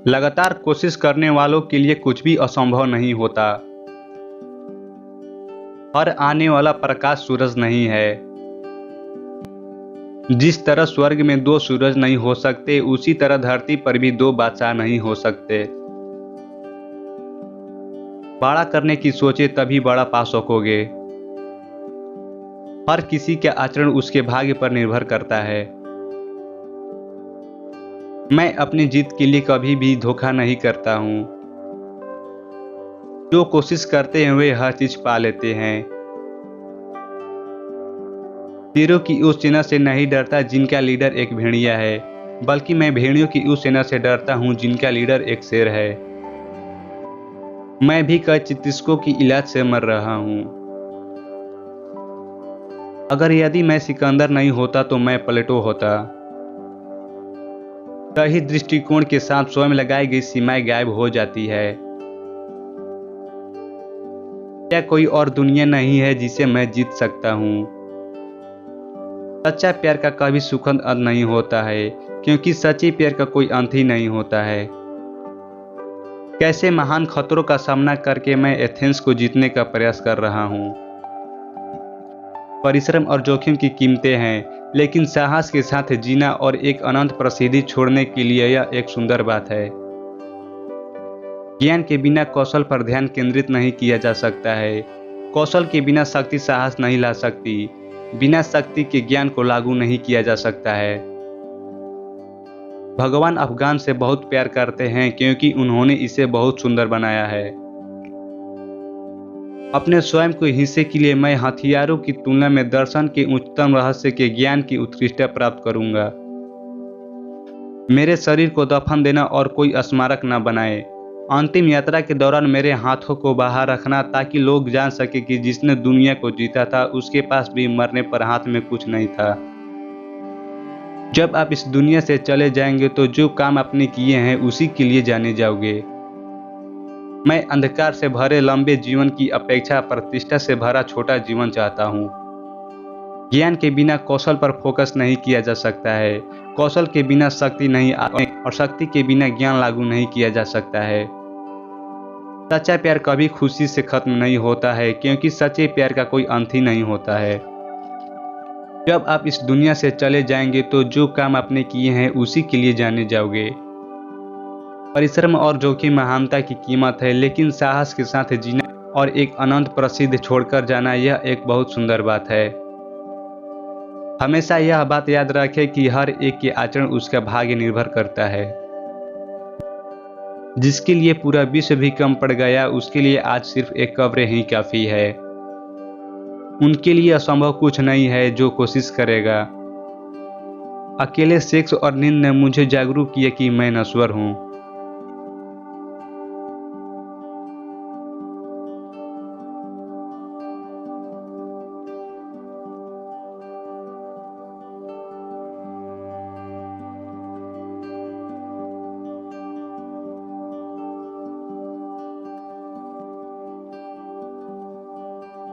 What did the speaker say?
लगातार कोशिश करने वालों के लिए कुछ भी असंभव नहीं होता। हर आने वाला प्रकाश सूरज नहीं है। जिस तरह स्वर्ग में दो सूरज नहीं हो सकते, उसी तरह धरती पर भी दो बादशाह नहीं हो सकते। बड़ा करने की सोचे तभी बड़ा पा सकोगे। हर किसी का आचरण उसके भाग्य पर निर्भर करता है। मैं अपनी जीत के लिए कभी भी धोखा नहीं करता हूँ। जो कोशिश करते हैं वे हर चीज पा लेते हैं। तीरों की उस सेना से नहीं डरता जिनका लीडर एक भेड़िया है, बल्कि मैं भेड़ियों की उस सेना से डरता हूँ जिनका लीडर एक शेर है। मैं भी कई चिकित्सकों की इलाज से मर रहा हूँ। अगर यदि मैं सिकंदर नहीं होता तो मैं प्लेटो होता। सही दृष्टिकोण के साथ स्वयं लगाई गई सीमाएं गायब हो जाती है। क्या कोई और दुनिया नहीं है जिसे मैं जीत सकता हूँ? सच्चा प्यार का कभी सुखद अंत नहीं होता है, क्योंकि सच्चे प्यार का कोई अंत ही नहीं होता है। कैसे महान खतरों का सामना करके मैं एथेंस को जीतने का प्रयास कर रहा हूँ। परिश्रम और जोखिम की कीमतें हैं, लेकिन साहस के साथ जीना और एक अनंत प्रसिद्धि छोड़ने के लिए यह एक सुंदर बात है। ज्ञान के बिना कौशल पर ध्यान केंद्रित नहीं किया जा सकता है। कौशल के बिना शक्ति साहस नहीं ला सकती। बिना शक्ति के ज्ञान को लागू नहीं किया जा सकता है। भगवान अफगान से बहुत प्यार करते हैं क्योंकि उन्होंने इसे बहुत सुंदर बनाया है। अपने स्वयं के हिस्से के लिए मैं हथियारों की तुलना में दर्शन के उच्चतम रहस्य के ज्ञान की उत्कृष्टता प्राप्त करूंगा। मेरे शरीर को दफन देना और कोई स्मारक न बनाए। अंतिम यात्रा के दौरान मेरे हाथों को बाहर रखना ताकि लोग जान सके कि जिसने दुनिया को जीता था उसके पास भी मरने पर हाथ में कुछ नहीं था। जब आप इस दुनिया से चले जाएंगे तो जो काम आपने किए हैं उसी के लिए जाने जाओगे। मैं अंधकार से भरे लंबे जीवन की अपेक्षा प्रतिष्ठा से भरा छोटा जीवन चाहता हूँ। ज्ञान के बिना कौशल पर फोकस नहीं किया जा सकता है। कौशल के बिना शक्ति नहीं और शक्ति के बिना ज्ञान लागू नहीं किया जा सकता है। सच्चा प्यार कभी खुशी से खत्म नहीं होता है, क्योंकि सच्चे प्यार का कोई अंत ही नहीं होता है। जब आप इस दुनिया से चले जाएंगे तो जो काम आपने किए हैं उसी के लिए जाने जाओगे। परिश्रम और जोखिम महानता की कीमत है, लेकिन साहस के साथ जीना और एक अनंत प्रसिद्ध छोड़कर जाना यह एक बहुत सुंदर बात है। हमेशा यह बात याद रखें कि हर एक के आचरण उसका भाग्य निर्भर करता है। जिसके लिए पूरा विश्व भी कम पड़ गया, उसके लिए आज सिर्फ एक कब्र ही काफी है। उनके लिए असंभव कुछ नहीं है जो कोशिश करेगा। अकेले सेक्स और नींद ने मुझे जागरूक किया कि मैं नश्वर हूँ।